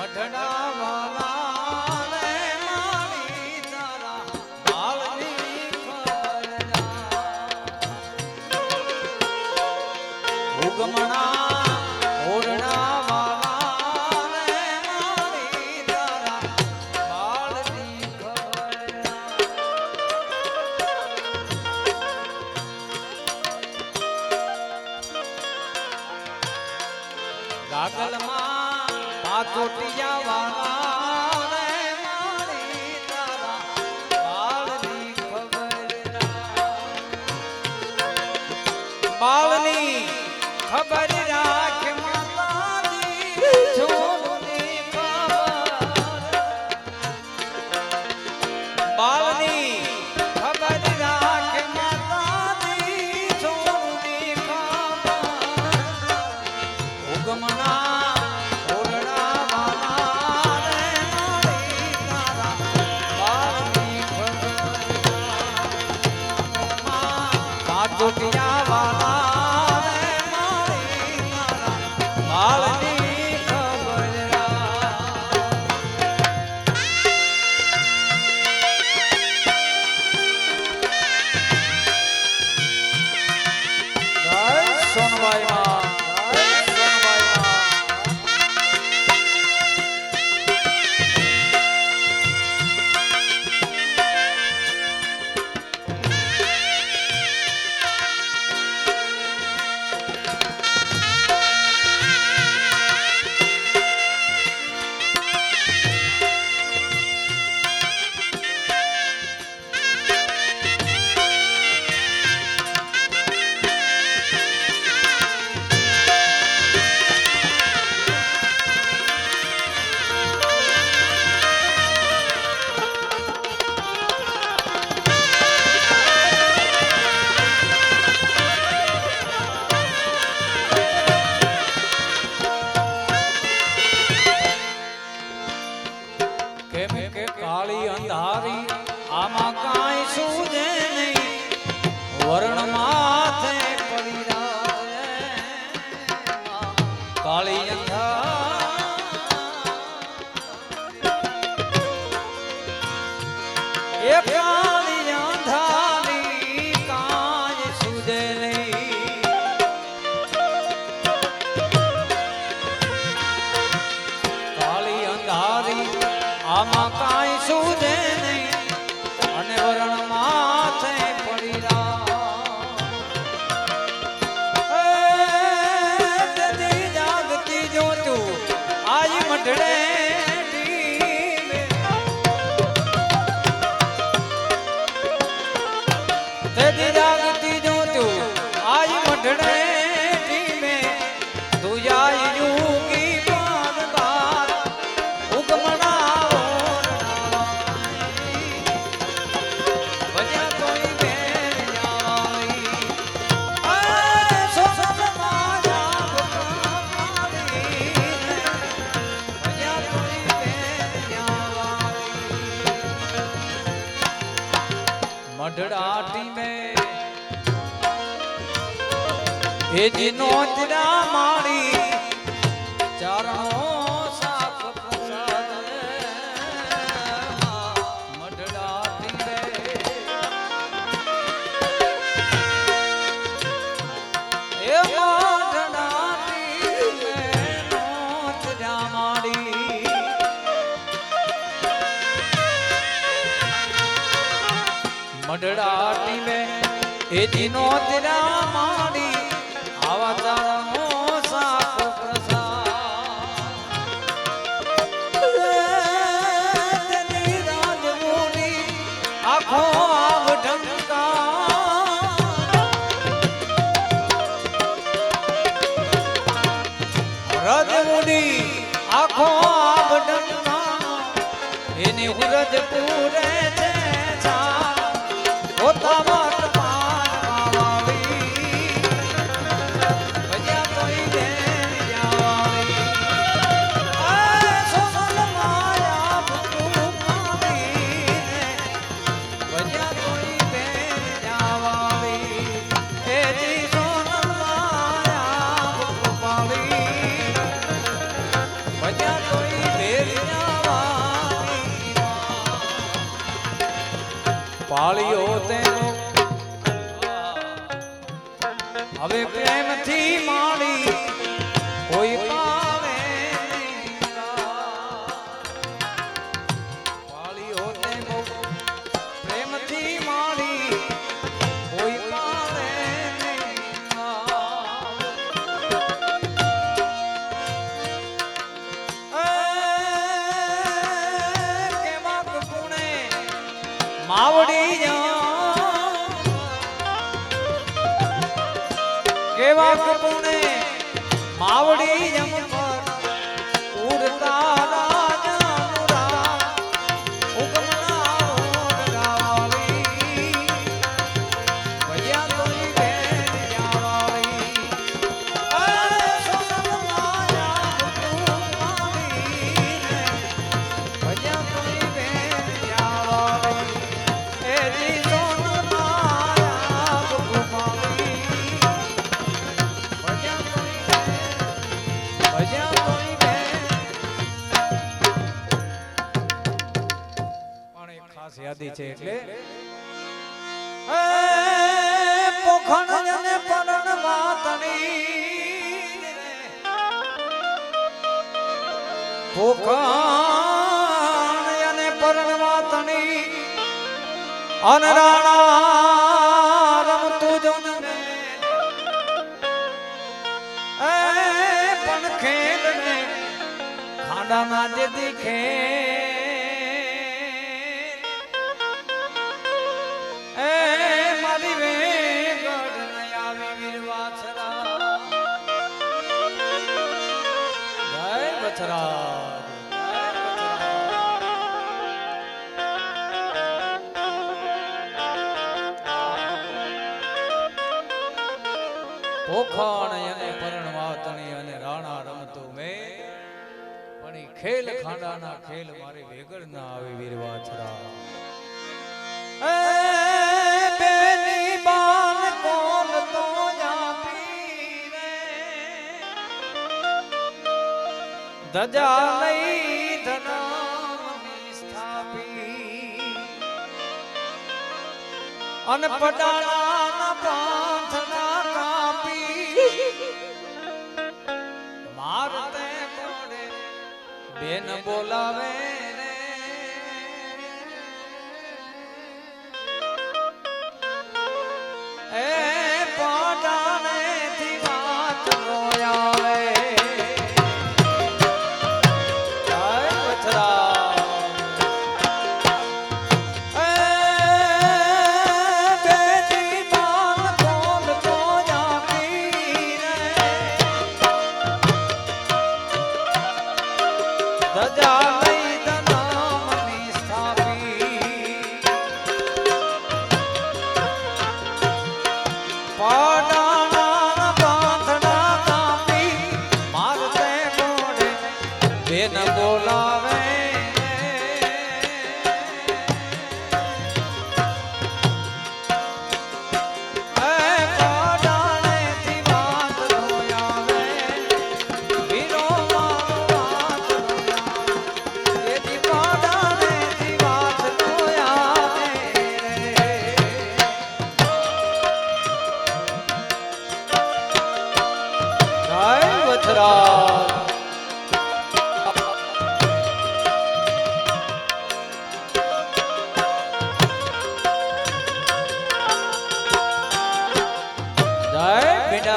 મઢડા વાલા રે મારી તારા બાળની ખબરના ઉગમણા ઓરણા વાલા રે મારી તારા બાળની ખબરના ગાગલમાં પાતોટિયા વાળા રે મારી તારા બાળની ખબરના બાળની ખબર રાખ માતાજી જોની ખબર બાળની ખબર રાખ માતાજી જોની ખબર ઉગમના ચોટિયા વાલા રે મારી તારા બાળની ખબરના જય સોનબાઈ માં કાળી અંધારી આમાં કાંઈ સૂજે નહીં વરણ માથે પડી રહ્યા કાળી અંધારી એ કાળી અંધારી કાંઈ સૂજે નહીં કાળી અંધારી આમાં કાંઈ સૂજે નહીં અને વરણ માથે પડી રહ્યા જાગતી જોતું આજ મઢડે જાગતી જોતું આજ મઢડે તું જાય યુગી બાર ઉગમણા मढ़ाटी में हे जिनो तेरा मारी चारों साफ प्रसाद मढ़ाटी में हे मढ़ाटी में नो तेरा मारी मढ़ाटी में हे जिनो तेरा मारी आवा चारणो साफ प्रसाद तेरी राजमोनी आँखों आव ढंका राजमोनी आँखों आव ढंका एनी हुरज पूरे छे होता मात पान वाली भजा कोई दे जावाली सोसल माया तू पानी भजा कोई दे जावाली हे जी सोनल माया तू पाली भजा कोई दे ભાળ્યો તેનો હવે પ્રેમથી માડી કોઈ પાવે ભાળ્યો તેનો પ્રેમથી માડી કોઈ પાવે માવડી કેવા કપૂને માવડી જમ પર ઉડતા રાજા મુરા હુકમના ગાવાળી ભૈયા તોરી બેન જાવાળી સોનમ માયા ભૂમાલી ભૈયા તોરી બેન જાવાળી એજી સોનમ માયા ભૂમાલી યાદી છે એટલે પોખણ અને પરણ વાતણી પોખણ અને પરણ વાતણી અનરાણા રમતું જમને પણ ખેલ ને ખાડાના જે દીખે મારી વેગડ ન આવી વીરવાછરા જય બછરા પોખણ અને પરણવાતણી અને રાણા રમતું મેં પણ ઈ ખેલ ખાંડાના ખેલ મારી વેગડ ના આવી વીરવાછરા બેની બાન કોલ તો જાપી રે ધજા લઈ ધનામની સ્થાપી અન પડાળાના પાંથના કાપી મારતે કોડે બેન બોલાવે બેન બોલાવે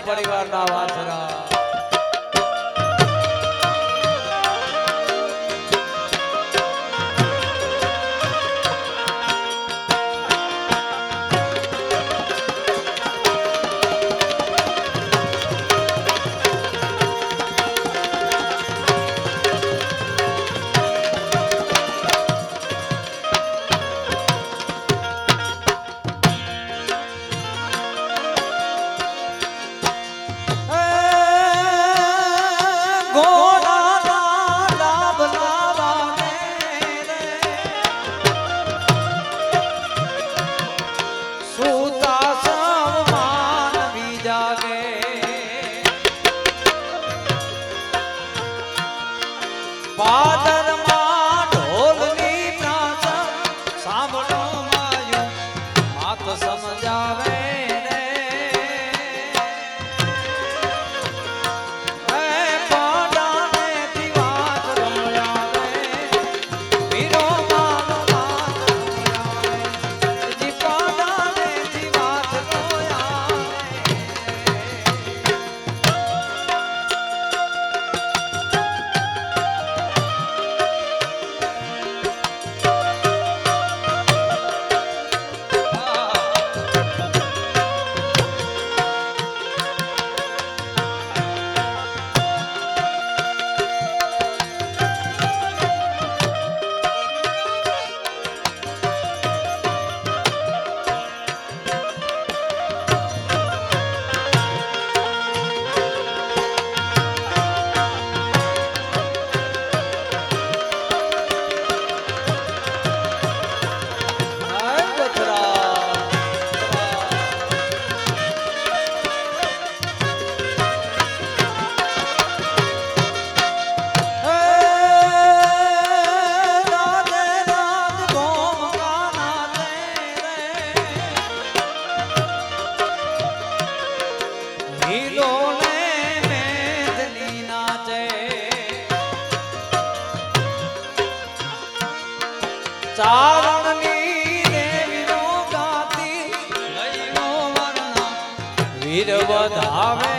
પરિવારના વાછરા પાદરમાં ઢોલની પ્રાસા સાંભળો માયું ચારણની દેવીનો ગાતી લઈનો વર્ણા વીર વધાવે